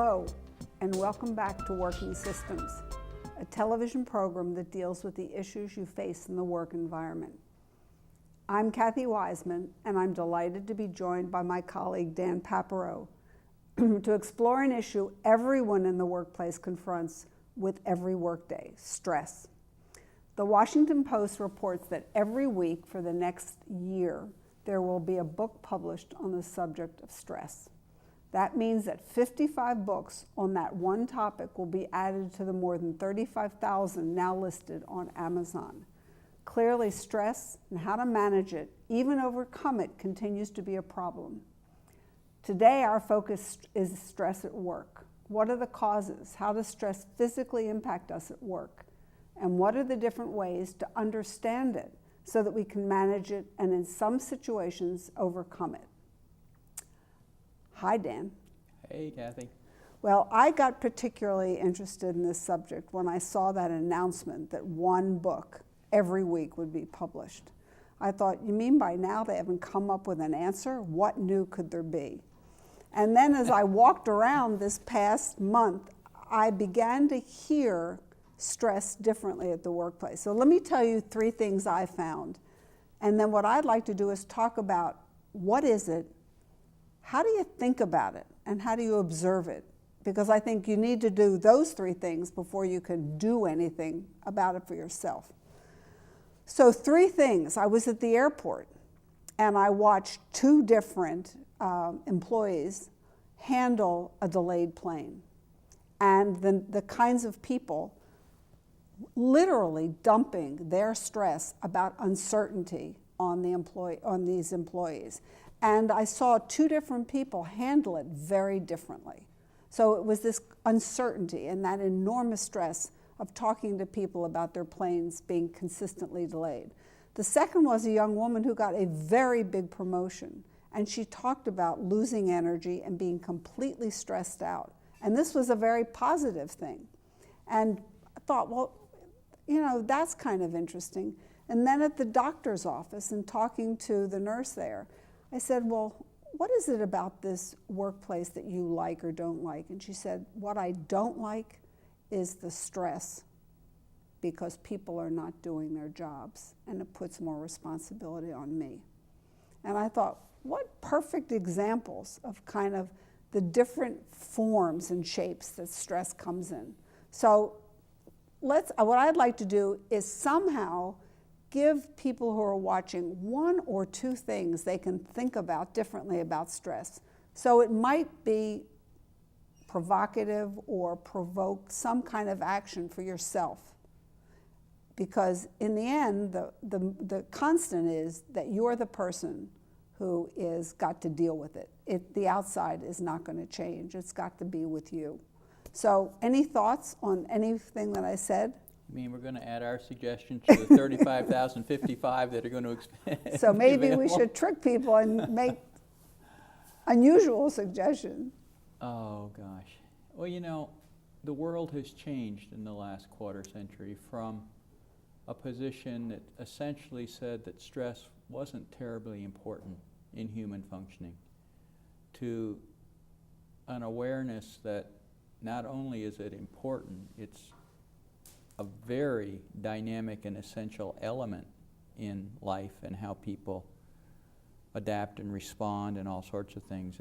Hello, and welcome back to Working Systems, a television program that deals with the issues you face in the work environment. I'm Kathy Wiseman, and I'm delighted to be joined by my colleague Dan Paparow to explore an issue everyone in the workplace confronts with every workday: stress. The Washington Post reports that every week for the next year, there will be a book published on the subject of stress. That means that 55 books on that one topic will be added to the more than 35,000 now listed on Amazon. Clearly, stress and how to manage it, even overcome it, continues to be a problem. Today, our focus is stress at work. What are the causes? How does stress physically impact us at work? And what are the different ways to understand it so that we can manage it and, in some situations, overcome it? Hi, Dan. Hey, Kathy. Well, I got particularly interested in this subject when I saw that announcement that one book every week would be published. I thought, you mean by now they haven't come up with an answer? What new could there be? And then as I walked around this past month, I began to hear stress differently at the workplace. So let me tell you 3 things I found. And then what I'd like to do is talk about what is it, how do you think about it, and how do you observe it? Because I think you need to do those 3 things before you can do anything about it for yourself. So 3 things. I was at the airport and I watched 2 different employees handle a delayed plane. And the kinds of people literally dumping their stress about uncertainty on these employees. And I saw 2 different people handle it very differently. So it was this uncertainty and that enormous stress of talking to people about their planes being consistently delayed. The second was a young woman who got a very big promotion, and she talked about losing energy and being completely stressed out. And this was a very positive thing. And I thought, well, that's kind of interesting. And then at the doctor's office and talking to the nurse there, I said, well, what is it about this workplace that you like or don't like? And she said, what I don't like is the stress because people are not doing their jobs and it puts more responsibility on me. And I thought, what perfect examples of kind of the different forms and shapes that stress comes in. So what I'd like to do is somehow give people who are watching 1 or 2 things they can think about differently about stress. So it might be provocative or provoke some kind of action for yourself. Because in the end, the constant is that you're the person who is got to deal with it. The outside is not going to change. It's got to be with you. So any thoughts on anything that I said? You mean we're going to add our suggestions to the 35,055 that are going to expand? So maybe we should trick people and make unusual suggestions. Oh, gosh. Well, the world has changed in the last quarter century from a position that essentially said that stress wasn't terribly important in human functioning to an awareness that not only is it important, it's a very dynamic and essential element in life and how people adapt and respond and all sorts of things.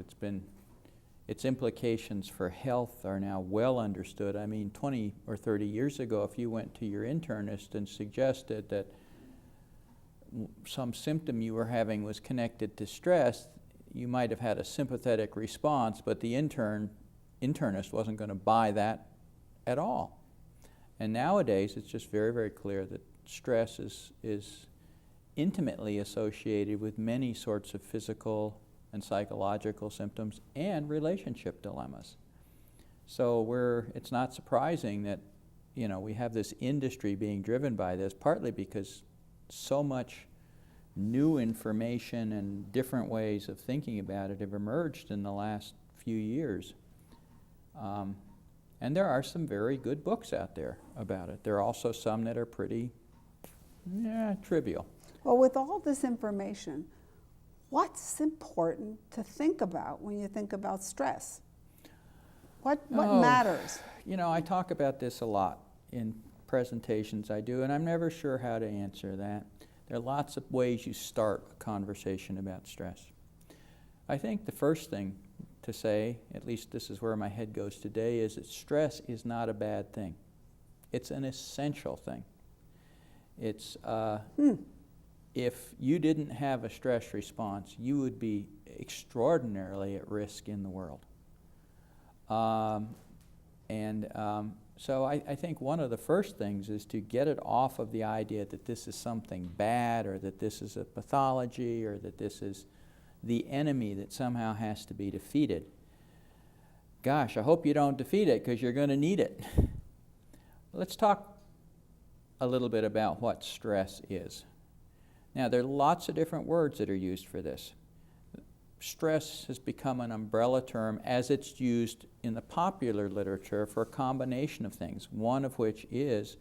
Its implications for health are now well understood. I mean, 20 or 30 years ago, if you went to your internist and suggested that some symptom you were having was connected to stress, you might have had a sympathetic response, but the internist wasn't going to buy that at all. And nowadays, it's just very, very clear that stress is intimately associated with many sorts of physical and psychological symptoms and relationship dilemmas. So it's not surprising that we have this industry being driven by this, partly because so much new information and different ways of thinking about it have emerged in the last few years. And there are some very good books out there about it. There are also some that are pretty trivial. Well, with all this information, what's important to think about when you think about stress? What Oh, matters? You know, I talk about this a lot in presentations I do, and I'm never sure how to answer that. There are lots of ways you start a conversation about stress. I think the first thing to say, at least this is where my head goes today, is that stress is not a bad thing. It's an essential thing. It's, if you didn't have a stress response, you would be extraordinarily at risk in the world. So I think one of the first things is to get it off of the idea that this is something bad, or that this is a pathology, or that this is the enemy that somehow has to be defeated. Gosh, I hope you don't defeat it, because you're going to need it. Let's talk a little bit about what stress is. Now, there are lots of different words that are used for this. Stress has become an umbrella term as it's used in the popular literature for a combination of things, one of which is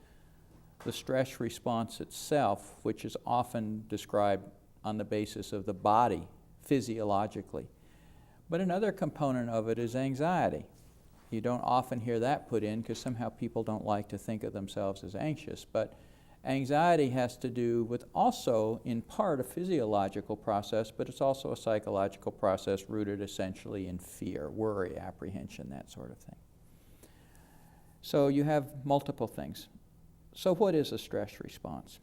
the stress response itself, which is often described on the basis of the body, physiologically. But another component of it is anxiety. You don't often hear that put in because somehow people don't like to think of themselves as anxious, but anxiety has to do with also, in part, a physiological process, but it's also a psychological process rooted essentially in fear, worry, apprehension, that sort of thing. So you have multiple things. So what is a stress response?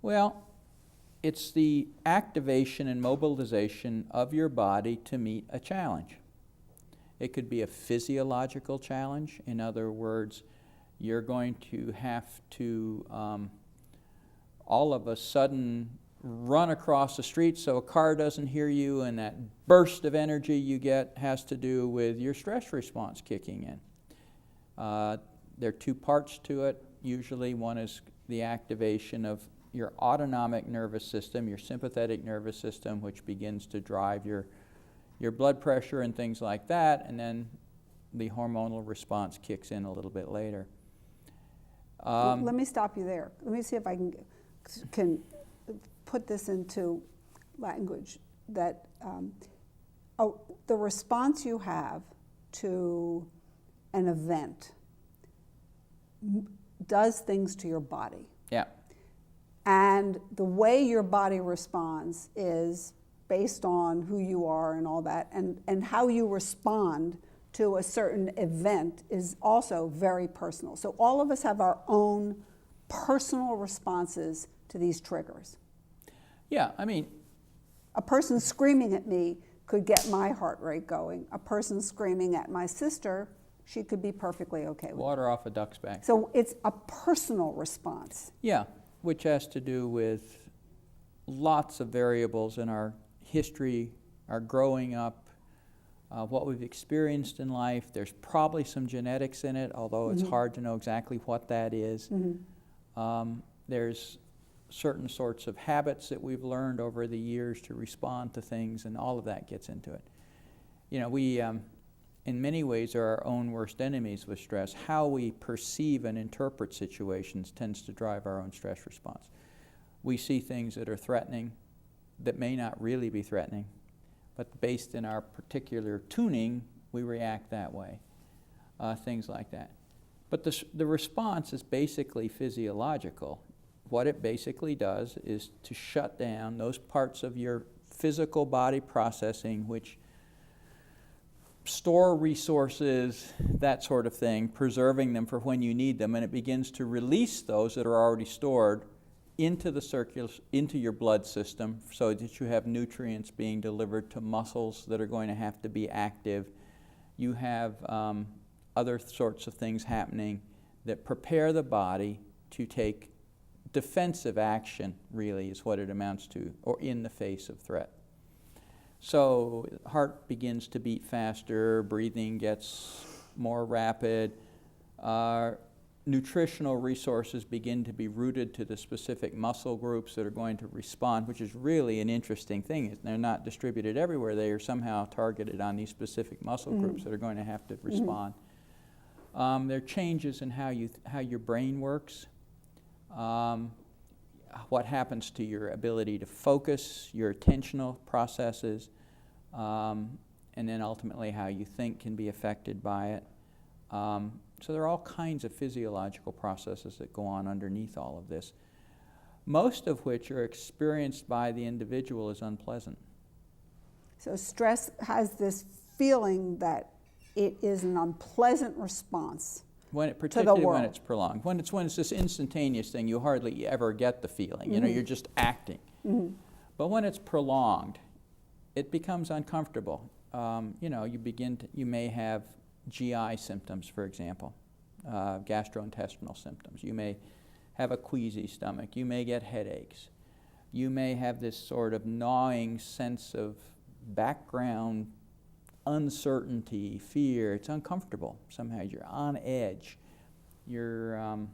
Well, it's the activation and mobilization of your body to meet a challenge. It could be a physiological challenge. In other words, you're going to have to all of a sudden run across the street so a car doesn't hear you, and that burst of energy you get has to do with your stress response kicking in. There are two parts to it. Usually one is the activation of your autonomic nervous system, your sympathetic nervous system, which begins to drive your blood pressure and things like that, and then the hormonal response kicks in a little bit later. Let me stop you there. Let me see if I can put this into language that the response you have to an event does things to your body. Yeah. And the way your body responds is based on who you are and all that, and how you respond to a certain event is also very personal. So all of us have our own personal responses to these triggers. Yeah, I mean, a person screaming at me could get my heart rate going. A person screaming at my sister, she could be perfectly okay with it. water off a duck's back. So it's a personal response. Yeah, which has to do with lots of variables in our history, our growing up, what we've experienced in life. There's probably some genetics in it, although it's hard to know exactly what that is. There's certain sorts of habits that we've learned over the years to respond to things, and all of that gets into it. You know, we, in many ways, are our own worst enemies with stress. How we perceive and interpret situations tends to drive our own stress response. We see things that are threatening that may not really be threatening, but based in our particular tuning, we react that way, things like that. But the response is basically physiological. What it basically does is to shut down those parts of your physical body processing which store resources, that sort of thing, preserving them for when you need them, and it begins to release those that are already stored into your blood system so that you have nutrients being delivered to muscles that are going to have to be active. You have other sorts of things happening that prepare the body to take defensive action, really, is what it amounts to, or in the face of threat. So heart begins to beat faster, breathing gets more rapid, nutritional resources begin to be routed to the specific muscle groups that are going to respond, which is really an interesting thing. They're not distributed everywhere. They are somehow targeted on these specific muscle groups that are going to have to respond. There are changes in how your brain works, what happens to your ability to focus, your attentional processes, and then ultimately how you think can be affected by it. So there are all kinds of physiological processes that go on underneath all of this, most of which are experienced by the individual as unpleasant. So stress has this feeling that it is an unpleasant response Particularly when world. it's prolonged. When it's this instantaneous thing, you hardly ever get the feeling. You know, you're just acting. But when it's prolonged, it becomes uncomfortable. You know, you may have GI symptoms, for example, gastrointestinal symptoms. You may have a queasy stomach. You may get headaches. You may have this sort of gnawing sense of background uncertainty, fear. It's uncomfortable somehow. You're on edge. You're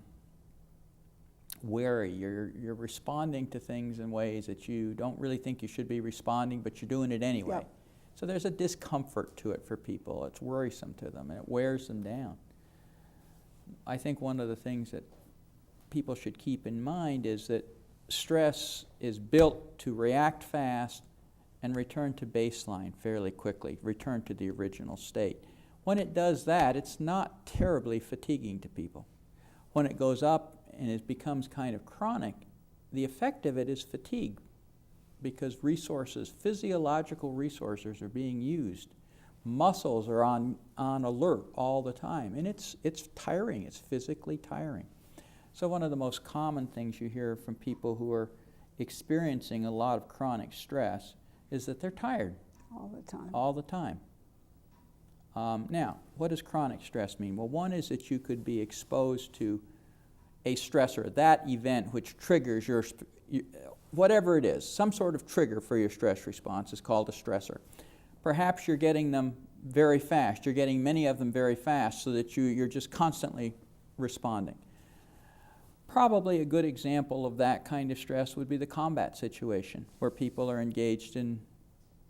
wary. You're responding to things in ways that you don't really think you should be responding, but you're doing it anyway. Yep. So there's a discomfort to it for people. It's worrisome to them, and it wears them down. I think one of the things that people should keep in mind is that stress is built to react fast and return to baseline fairly quickly, return to the original state. When it does that, it's not terribly fatiguing to people. When it goes up and it becomes kind of chronic, the effect of it is fatigue, because physiological resources are being used. Muscles are on alert all the time, and it's tiring, it's physically tiring. So one of the most common things you hear from people who are experiencing a lot of chronic stress is that they're tired. All the time. All the time. Now, what does chronic stress mean? Well, one is that you could be exposed to a stressor, that event which triggers whatever it is, some sort of trigger for your stress response is called a stressor. Perhaps you're getting them very fast. You're getting many of them very fast so that you're just constantly responding. Probably a good example of that kind of stress would be the combat situation, where people are engaged in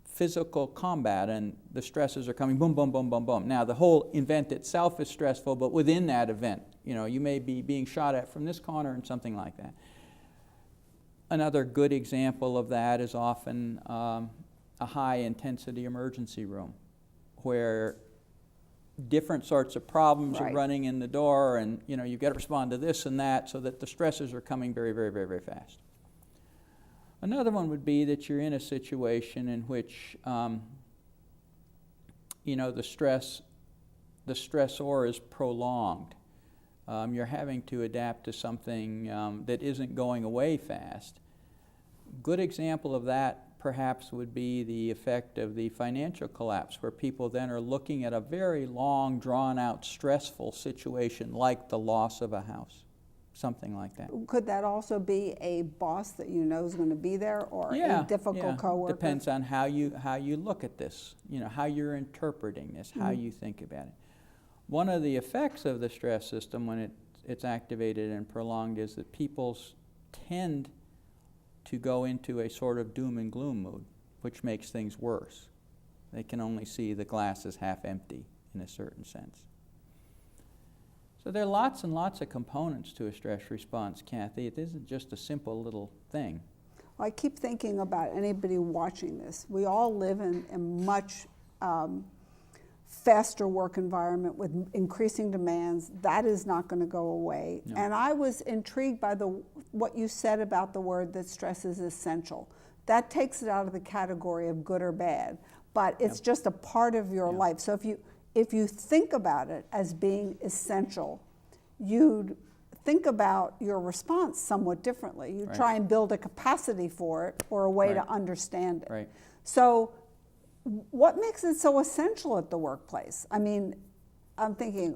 physical combat and the stresses are coming boom, boom, boom, boom, boom. Now, the whole event itself is stressful, but within that event, you know, you may be being shot at from this corner and something like that. Another good example of that is often a high-intensity emergency room, where different sorts of problems are running in the door, and you know, you've got to respond to this and that, so that the stresses are coming very, very, very, very fast. Another one would be that you're in a situation in which you know, the stressor is prolonged. You're having to adapt to something that isn't going away fast. Good example of that perhaps would be the effect of the financial collapse, where people then are looking at a very long, drawn-out, stressful situation like the loss of a house, something like that. Could that also be a boss that you know is going to be there, or a difficult coworker? Depends on how you look at this, you know, how you're interpreting this, how you think about it. One of the effects of the stress system when it's activated and prolonged is that people tend to go into a sort of doom and gloom mood, which makes things worse. They can only see the glass as half empty in a certain sense. So there are lots and lots of components to a stress response, Kathy. It isn't just a simple little thing. Well, I keep thinking about anybody watching this. We all live in a much faster work environment with increasing demands. That is not going to go away. No. And I was intrigued by what you said about the word that stress is essential. That takes it out of the category of good or bad, but it's just a part of your life. So if you think about it as being essential, you'd think about your response somewhat differently. You try and build a capacity for it or a way to understand it. So what makes it so essential at the workplace? I mean, I'm thinking,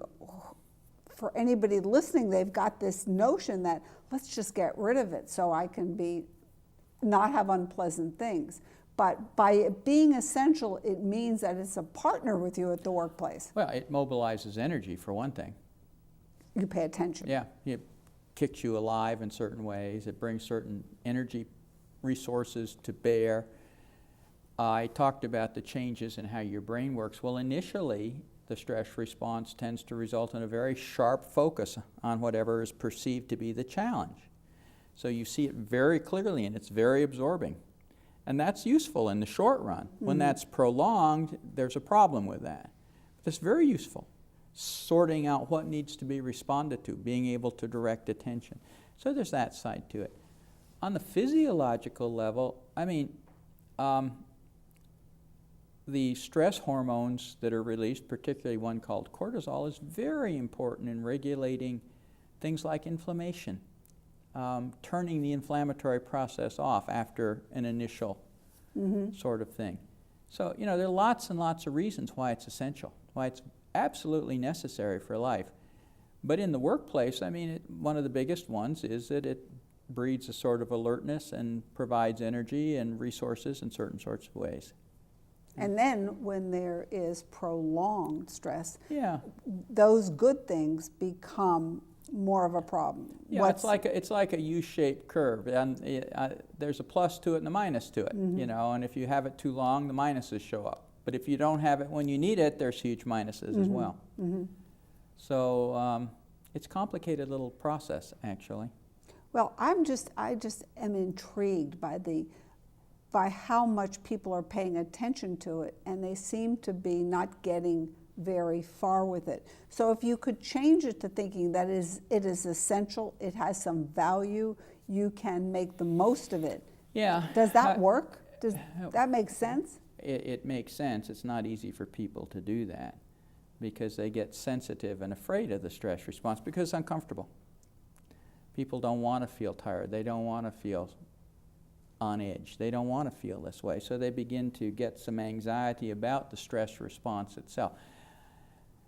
for anybody listening, they've got this notion that let's just get rid of it so I can not have unpleasant things. But by it being essential, it means that it's a partner with you at the workplace. Well, it mobilizes energy, for one thing. You pay attention. Yeah, it kicks you alive in certain ways. It brings certain energy resources to bear. I talked about the changes in how your brain works. Well, initially, the stress response tends to result in a very sharp focus on whatever is perceived to be the challenge. So you see it very clearly, and it's very absorbing. And that's useful in the short run. When that's prolonged, there's a problem with that. But it's very useful, sorting out what needs to be responded to, being able to direct attention. So there's that side to it. On the physiological level, I mean, the stress hormones that are released, particularly one called cortisol, is very important in regulating things like inflammation, turning the inflammatory process off after an initial sort of thing. So, you know, there are lots and lots of reasons why it's essential, why it's absolutely necessary for life. But in the workplace, I mean, one of the biggest ones is that it breeds a sort of alertness and provides energy and resources in certain sorts of ways. And then when there is prolonged stress, Yeah. those good things become more of a problem. Yeah, it's like a U-shaped curve, and there's a plus to it and a minus to it, you know, and if you have it too long, the minuses show up. But if you don't have it when you need it, there's huge minuses as well. So it's a complicated little process, actually. Well, I just am intrigued by how much people are paying attention to it, and they seem to be not getting very far with it. So if you could change it to thinking that it is essential, it has some value, you can make the most of it. Yeah. Does that work? Does that make sense? It makes sense. It's not easy for people to do that because they get sensitive and afraid of the stress response because it's uncomfortable. People don't want to feel tired. They don't want to feel on edge. They don't want to feel this way. So they begin to get some anxiety about the stress response itself.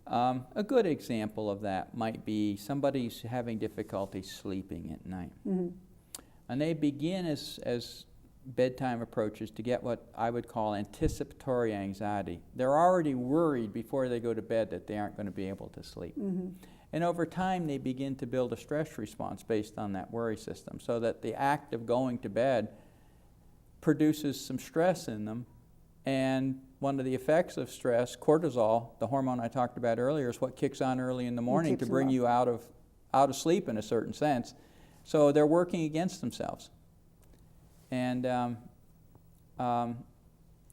A good example of that might be somebody's having difficulty sleeping at night. And they begin as bedtime approaches to get what I would call anticipatory anxiety. They're already worried before they go to bed that they aren't going to be able to sleep. And over time they begin to build a stress response based on that worry system, so that the act of going to bed produces some stress in them. And one of the effects of stress, cortisol, the hormone I talked about earlier, is what kicks on early in the morning to bring you out of sleep in a certain sense. So they're working against themselves. And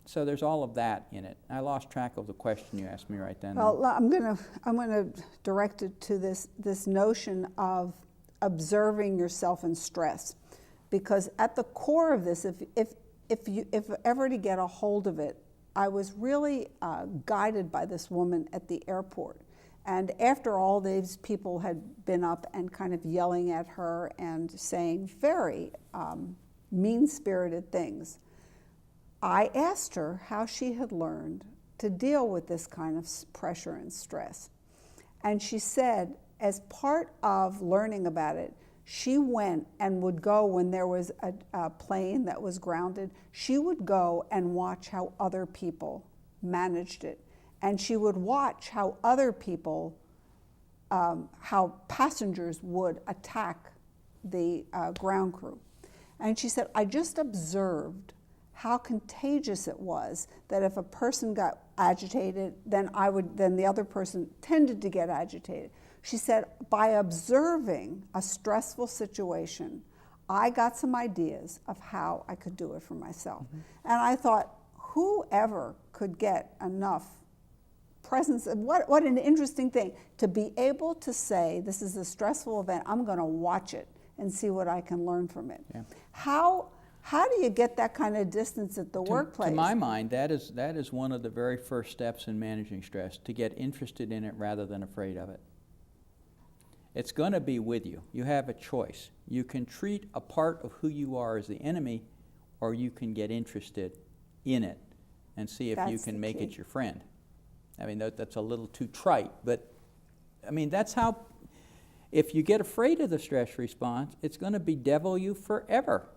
so there's all of that in it. I lost track of the question you asked me right then. Well, I'm gonna direct it to this notion of observing yourself in stress, because at the core of this, if ever to get a hold of it, I was really guided by this woman at the airport. And after all these people had been up and kind of yelling at her and saying very mean-spirited things, I asked her how she had learned to deal with this kind of pressure and stress. And she said, as part of learning about it, she went and would go when there was a plane that was grounded, she would go and watch how other people managed it. And she would watch how other people, how passengers would attack the ground crew. And she said, I just observed how contagious it was that if a person got agitated, then the other person tended to get agitated. She said, by observing a stressful situation, I got some ideas of how I could do it for myself. And I thought, whoever could get enough presence, what an interesting thing, to be able to say, this is a stressful event, I'm going to watch it and see what I can learn from it. Yeah. How do you get that kind of distance at the workplace? To my mind, that is one of the very first steps in managing stress, to get interested in it rather than afraid of it. It's going to be with you. You have a choice. You can treat a part of who you are as the enemy, or you can get interested in it and see if you can make it your friend. I mean, that's a little too trite, but I mean, that's how, if you get afraid of the stress response, it's going to bedevil you forever.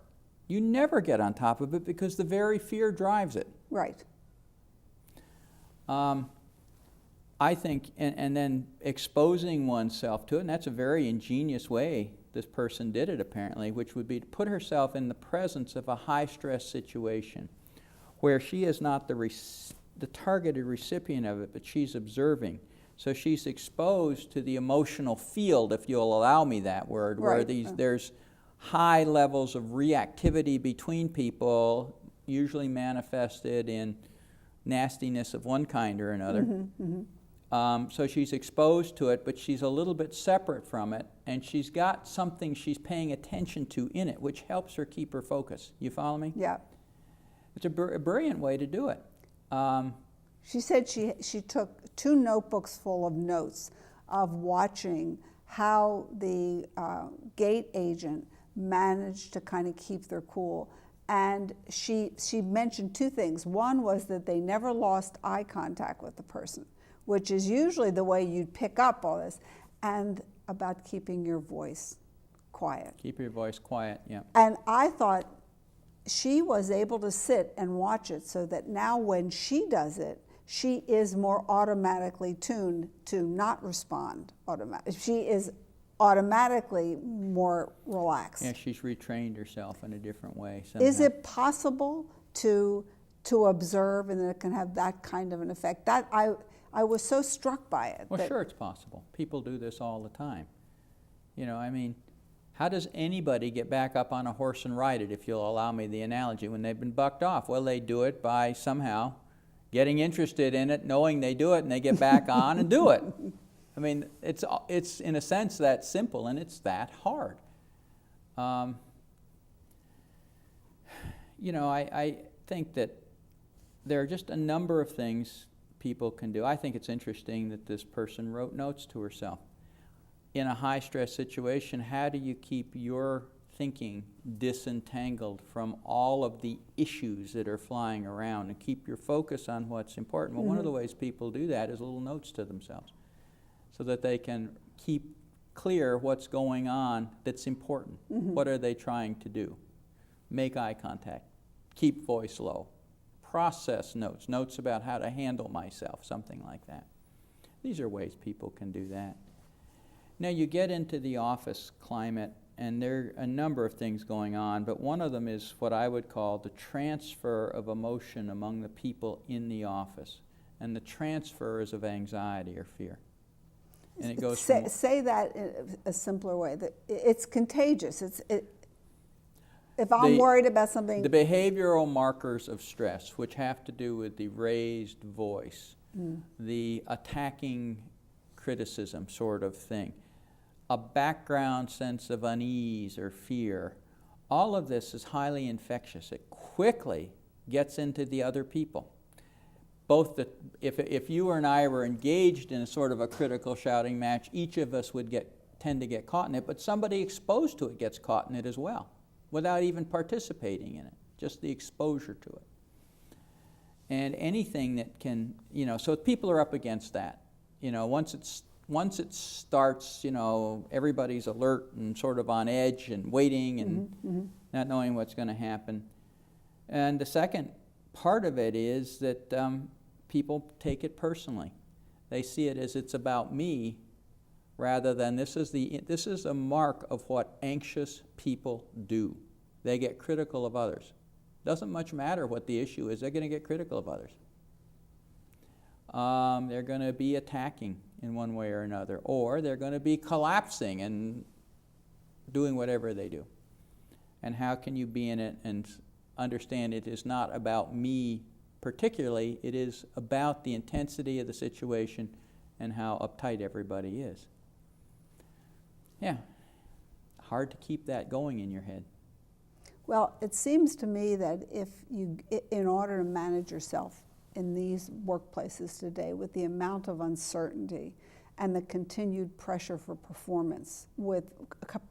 You never get on top of it because the very fear drives it. Right. I think, and then exposing oneself to it, and that's a very ingenious way this person did it apparently, which would be to put herself in the presence of a high-stress situation where she is not the targeted recipient of it, but she's observing. So she's exposed to the emotional field, if you'll allow me that word, where there's high levels of reactivity between people, usually manifested in nastiness of one kind or another. So she's exposed to it, but she's a little bit separate from it, and she's got something she's paying attention to in it, which helps her keep her focus. You follow me? Yeah. It's a brilliant way to do it. She said she took 2 notebooks full of notes of watching how the gate agent managed to kind of keep their cool. And she mentioned 2 things. One was that they never lost eye contact with the person, which is usually the way you'd pick up all this, and about keeping your voice quiet. Keep your voice quiet, yeah. And I thought she was able to sit and watch it so that now when she does it, she is more automatically tuned to not respond automatically. She is automatically more relaxed. Yeah, she's retrained herself in a different way somehow. Is it possible to observe and that it can have that kind of an effect? That I was so struck by it. Well, sure, it's possible. People do this all the time. You know, I mean, how does anybody get back up on a horse and ride it, if you'll allow me the analogy, when they've been bucked off? Well, they do it by somehow getting interested in it, knowing they do it, and they get back on and do it. I mean, it's in a sense that simple, and it's that hard. You know, I think that there are just a number of things people can do. I think it's interesting that this person wrote notes to herself. In a high-stress situation, how do you keep your thinking disentangled from all of the issues that are flying around and keep your focus on what's important? Well, one of the ways people do that is little notes to themselves so that they can keep clear what's going on that's important. What are they trying to do? Make eye contact, keep voice low, process notes, notes about how to handle myself, something like that. These are ways people can do that. Now you get into the office climate, and there are a number of things going on, but one of them is what I would call the transfer of emotion among the people in the office. And the transfer is of anxiety or fear. And it goes say that in a simpler way, that it's contagious. If I'm worried about something. The behavioral markers of stress, which have to do with the raised voice, the attacking criticism sort of thing, a background sense of unease or fear, all of this is highly infectious. It quickly gets into the other people. Both if you and I were engaged in a sort of a critical shouting match, each of us would tend to get caught in it, but somebody exposed to it gets caught in it as well, without even participating in it, just the exposure to it. And anything that can, so people are up against that. Once it starts, everybody's alert and sort of on edge and waiting and not knowing what's going to happen. And the second part of it is that people take it personally. They see it as it's about me, rather than this is a mark of what anxious people do. They get critical of others. Doesn't much matter what the issue is, they're going to get critical of others. They're going to be attacking in one way or another, or they're going to be collapsing and doing whatever they do. And how can you be in it and understand it is not about me particularly, it is about the intensity of the situation and how uptight everybody is. Yeah, hard to keep that going in your head. Well, it seems to me that in order to manage yourself in these workplaces today with the amount of uncertainty and the continued pressure for performance with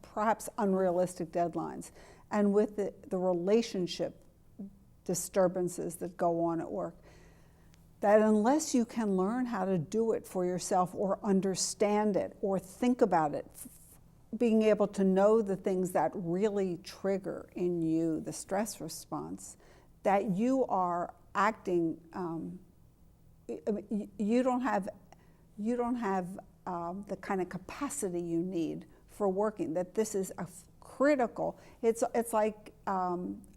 perhaps unrealistic deadlines and with the relationship disturbances that go on at work, that unless you can learn how to do it for yourself or understand it or think about it, being able to know the things that really trigger in you the stress response, that you are acting, you don't have the kind of capacity you need for working, that this is a critical, it's like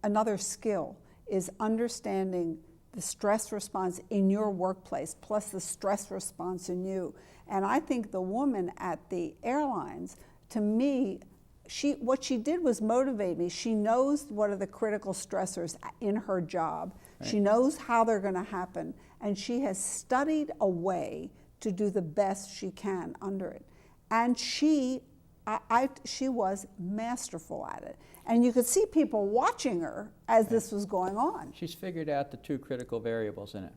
another skill is understanding the stress response in your workplace plus the stress response in you. And I think the woman at the airlines, to me, what she did was motivate me. She knows what are the critical stressors in her job. Right. She knows how they're going to happen, and she has studied a way to do the best she can under it. And she was masterful at it. And you could see people watching her as Right. this was going on. She's figured out the two critical variables in it.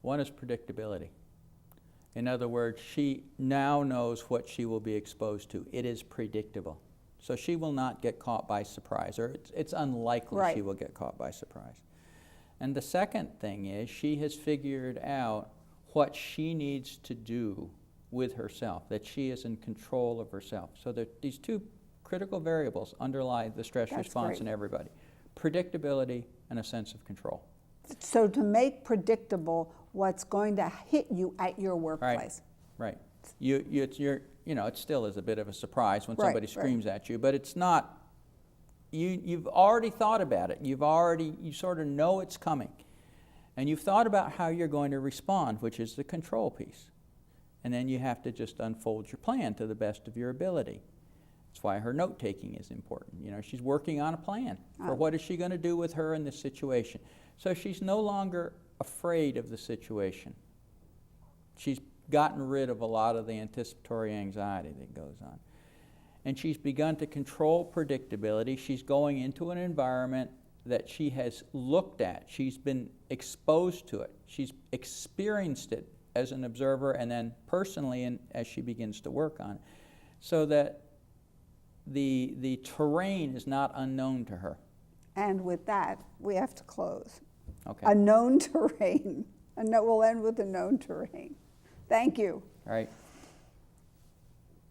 One is predictability. In other words, she now knows what she will be exposed to. It is predictable. So she will not get caught by surprise, or it's unlikely Right. she will get caught by surprise. And the second thing is she has figured out what she needs to do with herself, that she is in control of herself. So that these two critical variables underlie the stress That's response great. in everybody: predictability and a sense of control. So to make predictable what's going to hit you at your workplace. Right. It still is a bit of a surprise when Right, somebody right. screams at you, but it's not. You've already thought about it. You sort of know it's coming, and you've thought about how you're going to respond, which is the control piece. And then you have to just unfold your plan to the best of your ability. That's why her note-taking is important. She's working on a plan for what is she going to do with her in this situation. So she's no longer afraid of the situation. She's gotten rid of a lot of the anticipatory anxiety that goes on. And she's begun to control predictability. She's going into an environment that she has looked at. She's been exposed to it. She's experienced it as an observer and then personally as she begins to work on it. So that the terrain is not unknown to her. And with that, we have to close. Okay. A known terrain. We'll end with a known terrain. Thank you. All right.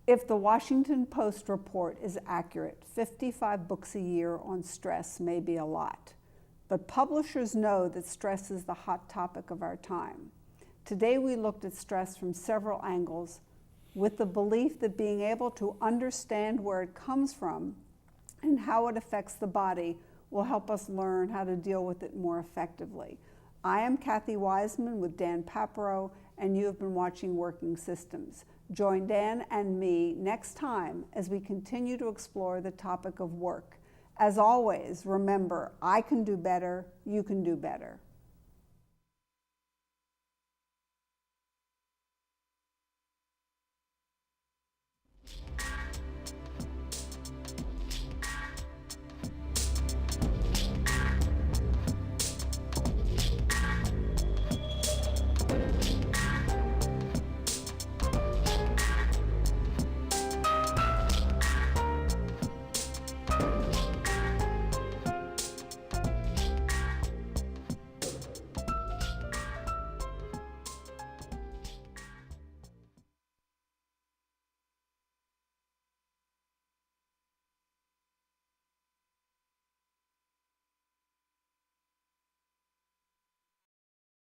If the Washington Post report is accurate, 55 books a year on stress may be a lot. But publishers know that stress is the hot topic of our time. Today we looked at stress from several angles with the belief that being able to understand where it comes from and how it affects the body will help us learn how to deal with it more effectively. I am Kathy Wiseman with Dan Papero, and you have been watching Working Systems. Join Dan and me next time as we continue to explore the topic of work. As always, remember, I can do better, you can do better.